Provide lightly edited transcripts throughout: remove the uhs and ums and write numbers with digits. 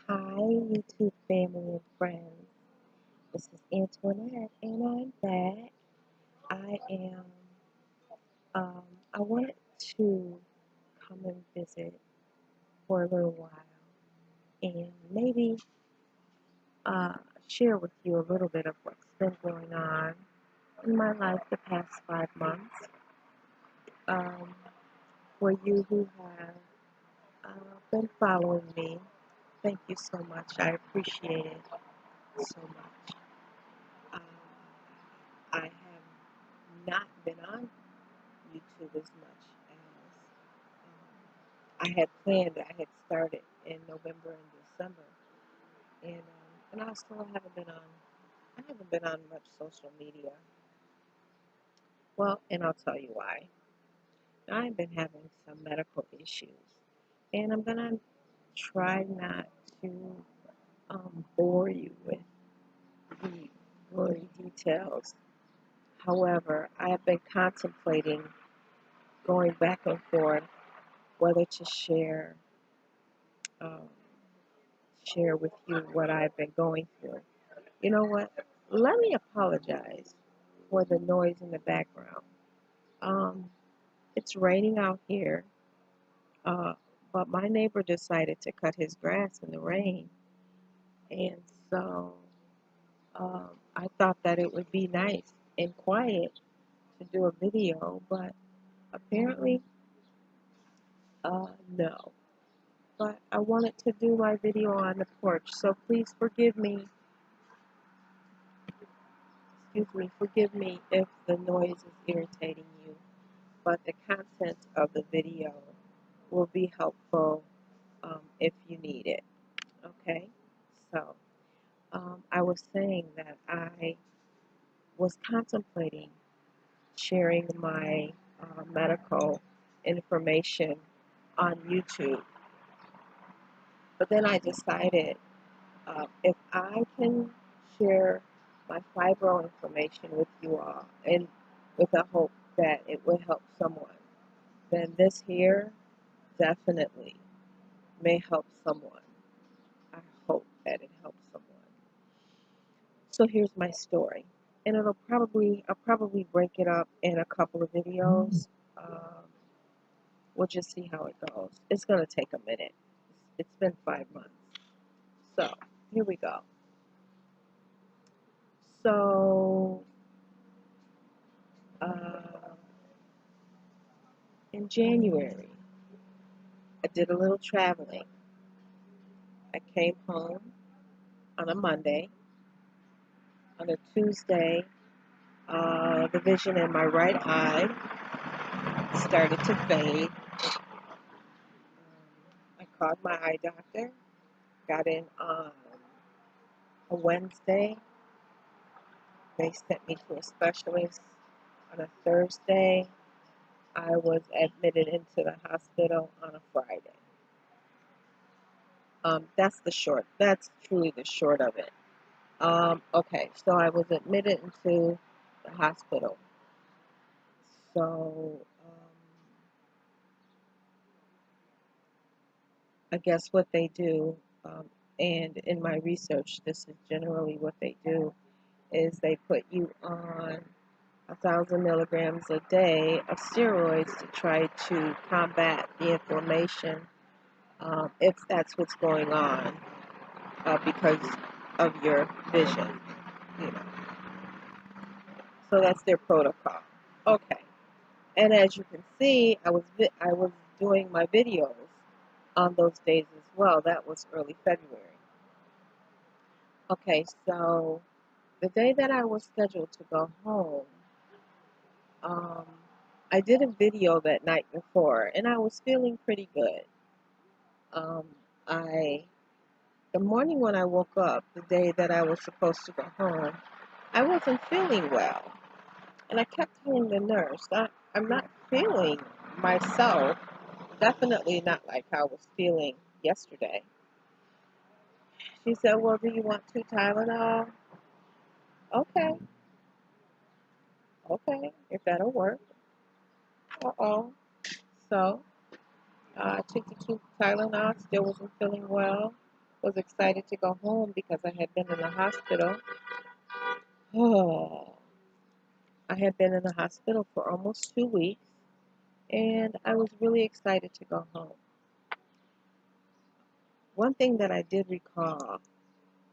Hi, YouTube family and friends. This is Antoinette, and I'm back. I am. I wanted to come and visit for a little while, and maybe uh, share with you a little bit of what's been going on in my life the past 5 months. Um, for you who have been following me, thank you so much. I appreciate it so much. Uh, I have not been on YouTube as much as I had planned. I had started in November and December, and I still haven't been on. I haven't been on much social media. Well, and I'll tell you why. I've been having some medical issues, and I'm gonna try not to bore you with the gory details. However, I have been contemplating going back and forth whether to um, share with you what I've been going through. You know what? Let me apologize for the noise in the background. Um, it's raining out here, uh, but my neighbor decided to cut his grass in the rain, and so I thought that it would be nice and quiet to do a video, but apparently, no. But I wanted to do my video on the porch, so please forgive me if the noise is irritating you, but the content of the video will be helpful if you need it. Okay? So, I was saying that I was contemplating sharing my medical information on YouTube, but then I decided if I can share my fibro information with you all, and with the hope that it would help someone, then this here definitely may help someone. I hope that it helps someone. So here's my story, and I'll probably break it up in a couple of videos. Um, we'll just see how it goes. It's gonna take a minute. It's been 5 months. So here we go. So uh, in January, I did a little traveling. I came home on a Monday. On a Tuesday, the vision in my right eye started to fade. I called my eye doctor, got in on a Wednesday. They sent me to a specialist on a Thursday. I was admitted into the hospital on a Friday. That's truly the short of it. Okay, so I was admitted into the hospital. So, I guess what they do, and in my research, this is generally what they do, is they put you on 1,000 milligrams a day of steroids to try to combat the inflammation, if that's what's going on, because of your vision, you know. So that's their protocol. Okay. And as you can see, I was doing my videos on those days as well. That was early February. Okay, so the day that I was scheduled to go home, um, I did a video that night before, and I was feeling pretty good. Um, I the morning when I woke up, the day that I was supposed to go home, I wasn't feeling well, and I kept telling the nurse, I'm not feeling myself. Definitely not like I was feeling yesterday. She said, well, do you want 2 Tylenol? Okay, okay, if that'll work. Uh-oh. So I took the 2 Tylenol, still wasn't feeling well. was excited to go home because I had been in the hospital. Oh, I had been in the hospital for almost 2 weeks, and I was really excited to go home. One thing that I did recall,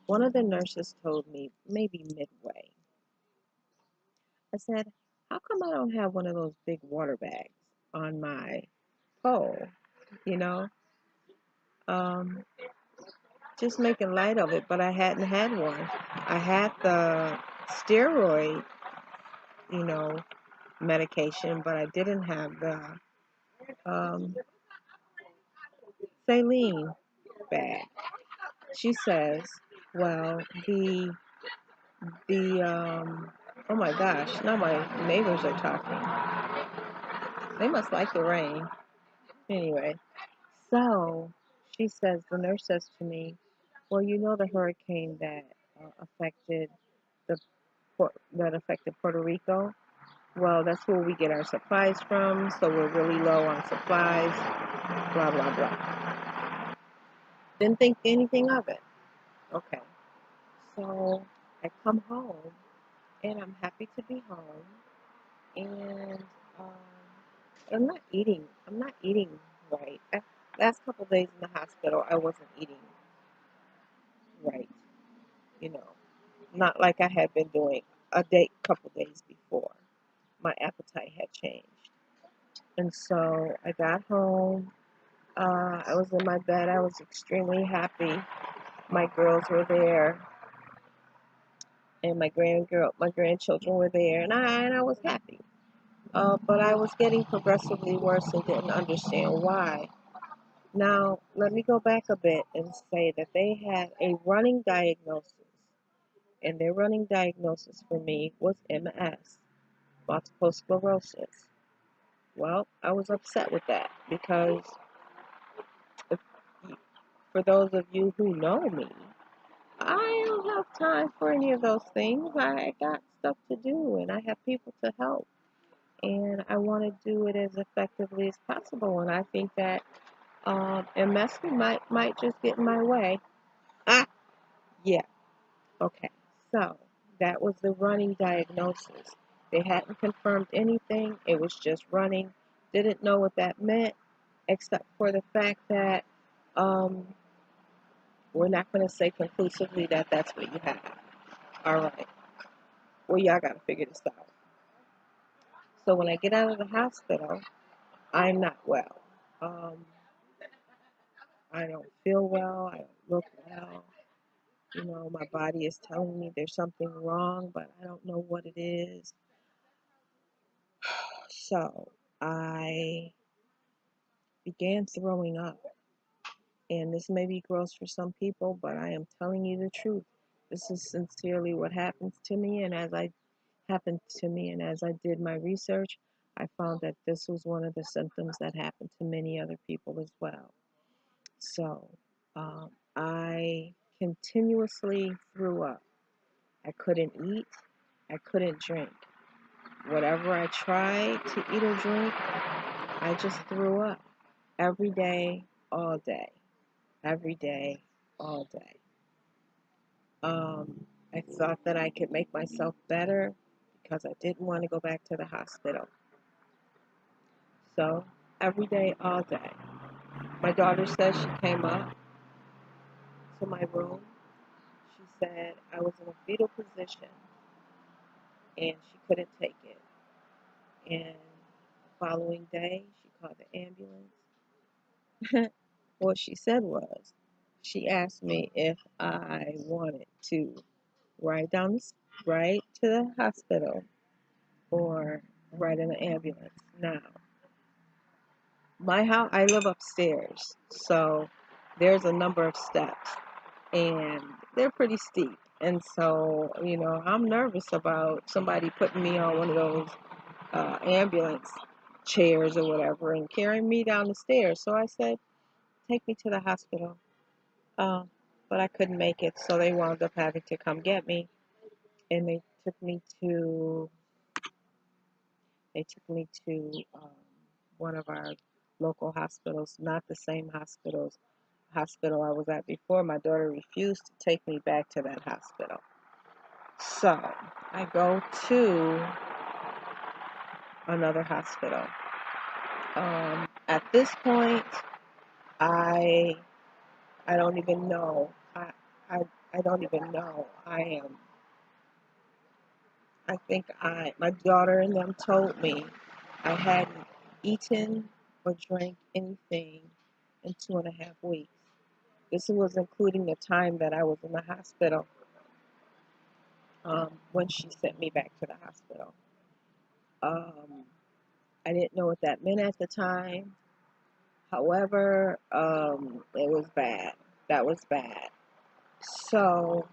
one of the nurses told me, maybe midway, I said, how come I don't have one of those big water bags on my pole? You know, um, just making light of it, but I hadn't had one. I had the steroid, you know, medication, but I didn't have the um, saline bag. She says, well, oh my gosh, now my neighbors are talking. They must like the rain. Anyway, so she says, the nurse says to me, well, you know the hurricane that affected the that affected Puerto Rico? Well, that's where we get our supplies from, so we're really low on supplies, blah, blah, blah. Didn't think anything of it. Okay. So I come home, and I'm happy to be home, and I'm not eating. I'm not eating right. Last couple days in the hospital, I wasn't eating right. You know, not like I had been doing couple days before. My appetite had changed, and so I got home. I was in my bed. I was extremely happy. My girls were there, and my grandchildren were there, and I was happy. But I was getting progressively worse and didn't understand why. Now, let me go back a bit and say that they had a running diagnosis, and their running diagnosis for me was MS, multiple sclerosis. Well, I was upset with that because if, for those of you who know me, I don't have time for any of those things. I got stuff to do and I have people to help. And I want to do it as effectively as possible. And I think that MS might just get in my way. Ah, yeah. Okay. So that was the running diagnosis. They hadn't confirmed anything. It was just running. Didn't know what that meant, except for the fact that um, we're not going to say conclusively that that's what you have. All right. Well, y'all got to figure this out. So when I get out of the hospital, I'm not well. Um, I don't feel well. I don't look well. You know, my body is telling me there's something wrong, but I don't know what it is. So I began throwing up. And this may be gross for some people, but I am telling you the truth. This is sincerely what happens to me, and as I did my research, I found that this was one of the symptoms that happened to many other people as well. So I continuously threw up. I couldn't eat. I couldn't drink. Whatever I tried to eat or drink, I just threw up every day, all day. Every day, all day. I thought that I could make myself better because I didn't want to go back to the hospital. So, every day, all day. My daughter says she came up to my room. She said I was in a fetal position and she couldn't take it. And the following day, she called the ambulance. What she said was, she asked me if I wanted to ride to the hospital or ride in an ambulance. Now, my house, I live upstairs, so there's a number of steps, and they're pretty steep. And so, you know, I'm nervous about somebody putting me on one of those ambulance chairs or whatever and carrying me down the stairs. So I said, take me to the hospital. But I couldn't make it, so they wound up having to come get me, and they took me to one of our local hospitals, not the same hospital I was at before, my daughter refused to take me back to that hospital. So I go to another hospital. At this point, I don't even know. I don't even know. I think my daughter and them told me I hadn't eaten or drank anything in 2.5 weeks. This was including the time that I was in the hospital when she sent me back to the hospital. I didn't know what that meant at the time. However, it was bad. That was bad. So,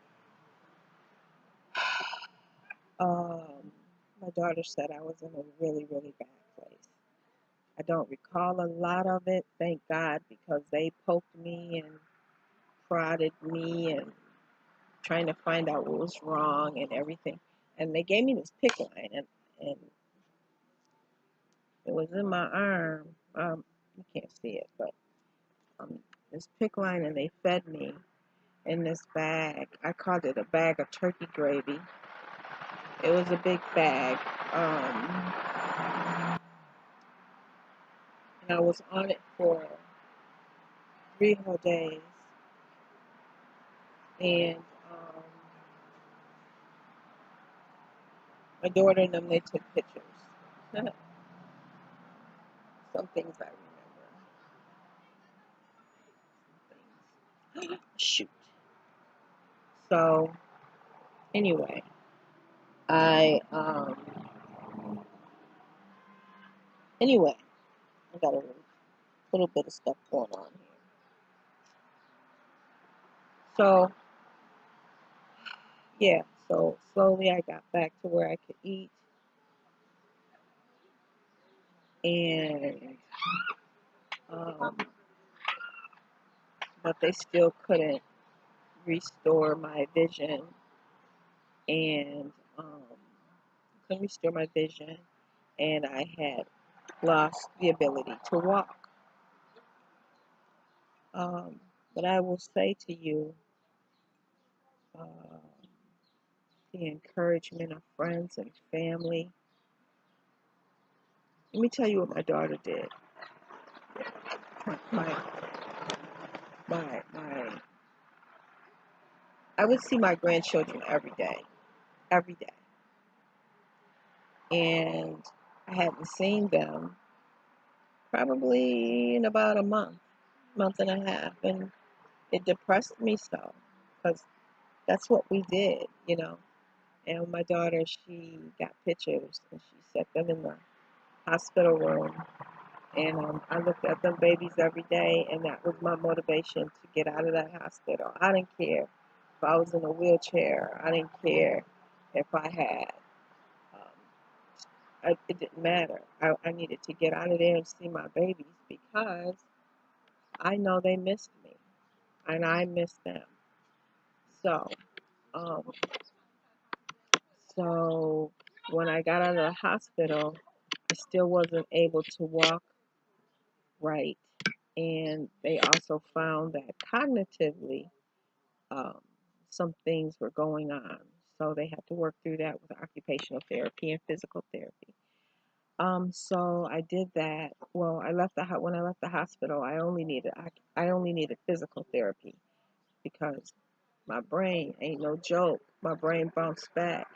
my daughter said I was in a really, really bad place. I don't recall a lot of it, thank God, because they poked me and prodded me and trying to find out what was wrong and everything. And they gave me this PICC line, and it was in my arm. You can't see it, but this PICC line, and they fed me in this bag. I called it a bag of turkey gravy. It was a big bag. And I was on it for 3 whole days. And my daughter and them, they took pictures. Some things I remember. Shoot. So, anyway, I got a little bit of stuff going on here. So, yeah, so slowly I got back to where I could eat. And, but they still couldn't restore my vision. And, couldn't restore my vision. And I had lost the ability to walk. But I will say to you, the encouragement of friends and family. Let me tell you what my daughter did. I would see my grandchildren every day, and I hadn't seen them probably in about a month and a half, and it depressed me so, because that's what we did, you know. And my daughter, she got pictures and she set them in the hospital room. And I looked at them babies every day, and that was my motivation to get out of that hospital. I didn't care if I was in a wheelchair. I didn't care if I had, it didn't matter. I needed to get out of there and see my babies, because I know they missed me, and I missed them. So, when I got out of the hospital, I still wasn't able to walk right. And they also found that cognitively, some things were going on. So they had to work through that with occupational therapy and physical therapy. So I did that. Well, when I left the hospital, I only needed physical therapy, because my brain ain't no joke. My brain bounced back.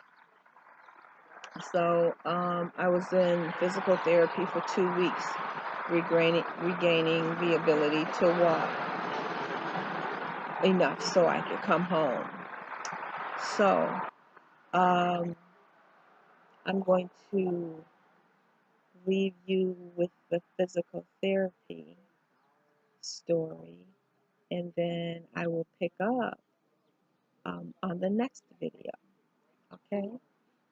So I was in physical therapy for 2 weeks, regaining the ability to walk enough so I could come home. So I'm going to leave you with the physical therapy story, and then I will pick up on the next video. Okay,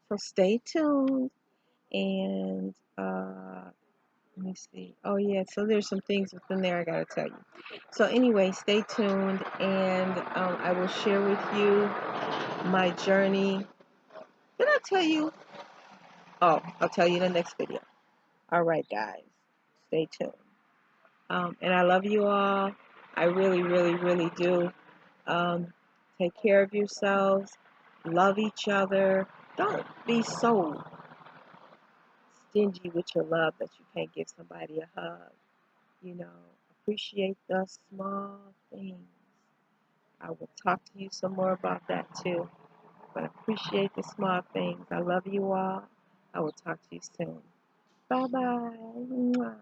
so stay tuned. And let me see. Oh yeah, so there's some things within there I gotta tell you. So anyway, stay tuned, and I will share with you my journey. Did I tell you? Oh, I'll tell you in the next video. All right, guys, stay tuned. And I love you all. I really, really, really do. Take care of yourselves. Love each other. Don't be so stingy with your love that you can't give somebody a hug. You know, appreciate the small things. I will talk to you some more about that too. But appreciate the small things. I love you all. I will talk to you soon. Bye-bye.